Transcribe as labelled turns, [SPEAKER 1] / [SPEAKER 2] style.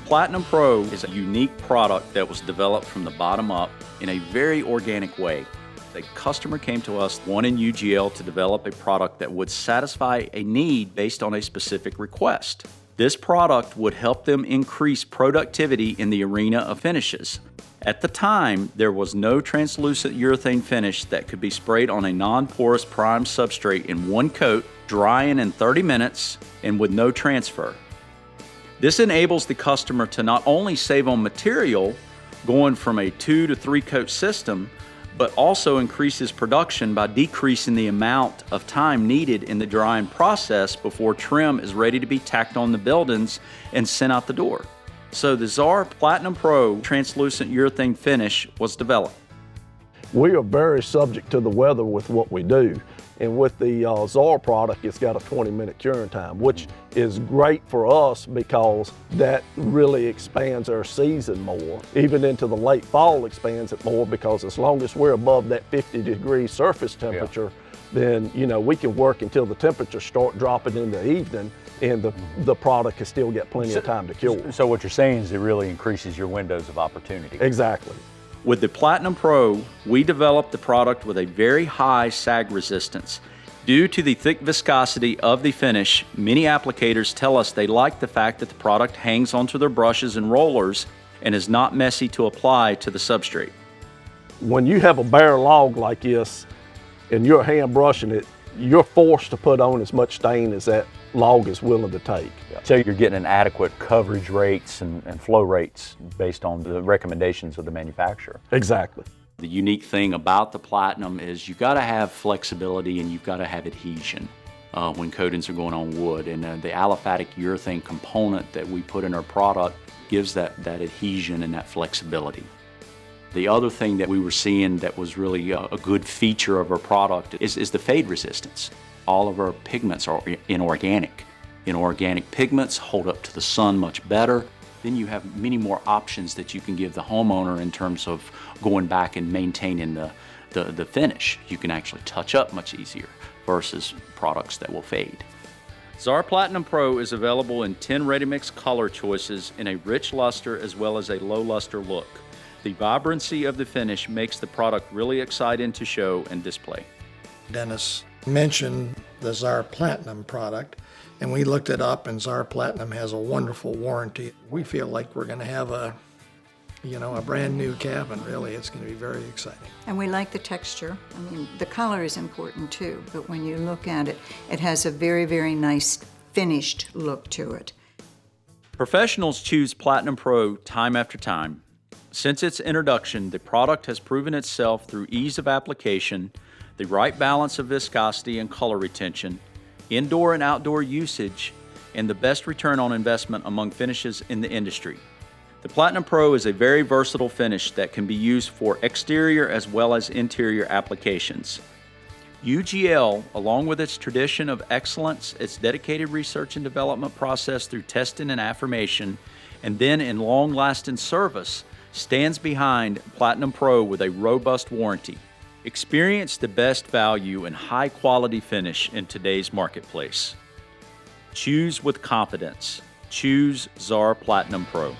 [SPEAKER 1] Platinum Pro is a unique product that was developed from the bottom up in a very organic way. A customer came to us wanting UGL to develop a product that would satisfy a need based on a specific request. This product would help them increase productivity in the arena of finishes. At the time, there was no translucent urethane finish that could be sprayed on a non-porous prime substrate in one coat, drying in 30 minutes, and with no transfer. This enables the customer to not only save on material, going from a 2 to 3 coat system, but also increases production by decreasing the amount of time needed in the drying process before trim is ready to be tacked on the buildings and sent out the door. So the ZAR Platinum Pro translucent urethane finish was developed.
[SPEAKER 2] We are very subject to the weather with what we do. And with the ZAR product, it's got a 20-minute curing time, which is great for us because that really expands our season more. Even into the late fall expands it more because as long as we're above that 50-degree surface temperature, then we can work until the temperatures start dropping in the evening and the product can still get plenty of time to cure.
[SPEAKER 3] So what you're saying is it really increases your windows of opportunity.
[SPEAKER 2] Exactly.
[SPEAKER 1] With the Platinum Pro, we developed the product with a very high sag resistance. Due to the thick viscosity of the finish, many applicators tell us they like the fact that the product hangs onto their brushes and rollers and is not messy to apply to the substrate.
[SPEAKER 2] When you have a bare log like this and you're hand brushing it, you're forced to put on as much stain as that log is willing to take.
[SPEAKER 3] So you're getting an adequate coverage rates and flow rates based on the recommendations of the manufacturer.
[SPEAKER 2] Exactly.
[SPEAKER 1] The unique thing about the Platinum is you've got to have flexibility and you've got to have adhesion when coatings are going on wood. And the aliphatic urethane component that we put in our product gives that adhesion and that flexibility. The other thing that we were seeing that was really a good feature of our product is the fade resistance. All of our pigments are inorganic. Inorganic pigments hold up to the sun much better. Then you have many more options that you can give the homeowner in terms of going back and maintaining the finish. You can actually touch up much easier versus products that will fade. ZAR Platinum Pro is available in 10 ready-mix color choices in a rich luster as well as a low luster look. The vibrancy of the finish makes the product really exciting to show and display.
[SPEAKER 4] Dennis mentioned the ZAR Platinum product, and we looked it up, and ZAR Platinum has a wonderful warranty. We feel like we're going to have a brand new cabin. Really, it's going to be very exciting.
[SPEAKER 5] And we like the texture. I mean, the color is important too, but when you look at it, it has a very, very nice finished look to it.
[SPEAKER 1] Professionals choose Platinum Pro time after time. Since its introduction, the product has proven itself through ease of application, the right balance of viscosity and color retention, indoor and outdoor usage, and the best return on investment among finishes in the industry. The Platinum Pro is a very versatile finish that can be used for exterior as well as interior applications. UGL, along with its tradition of excellence, its dedicated research and development process through testing and affirmation, and then in long-lasting service, stands behind Platinum Pro with a robust warranty. Experience the best value and high-quality finish in today's marketplace. Choose with confidence. Choose ZAR Platinum Pro.